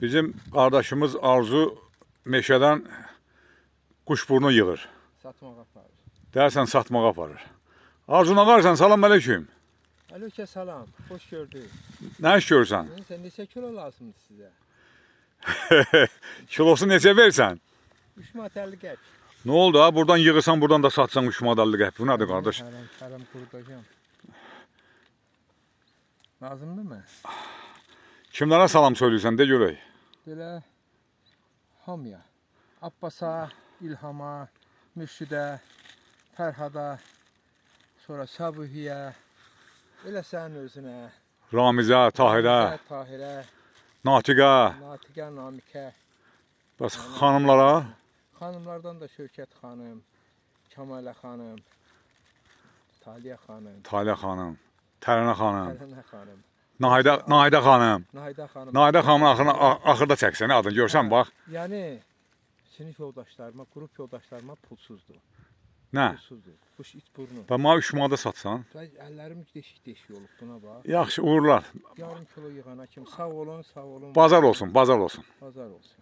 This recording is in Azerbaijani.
Bizim qardaşımız Arzu meşədən quşburnu yığır. Satmağa aparır. Dərsən satmağa aparır. Arzu, nə qarsan? Salam aleyküm. Aleyküm salam. Hoş gördük. Nə iş görürsən? Neyse, neçə kilo lazımdır sizə? Kilosu neçə versən? 3 manat 50 qəp. Nə oldu ha? Buradan yığırsan, buradan da satsan 3 madallı qəp. Bu nədir qardaş? Kələm qurudacağım. Lazımdır mı? Kimlərə salam söyləyirsən, de görək. Belə hamıya. Abbasa, İlhama, Mürşidə, Fərhada, sonra Sabuhiyə, elə sənin özünə. Ramizə, Tahirə, Tahirə, Natiqə, Natiqə, Namikə. bəs xanımlara? Xanımlardan da Şövkət xanım, Kamalə xanım, Taliyə xanım, Taliyə xanım, Tərənə xanım, Tərənə xanım, Nahidə xanım. Nahidə xanım. Nahidə xanımın axırda çəksən adını görsən bax. Yəni sinif yoldaşlarıma, qrup yoldaşlarıma pulsuzdur. Nə? Pulsuzdur. Quş it burnu. Və mənə 3 manata satsan? Əllərim deşik-deşik olub buna bax. Yaxşı, uğurlar. Yarım kilo yığana kimi sağ olun, sağ olun. Bazar olsun, bazar olsun. Bazar olsun.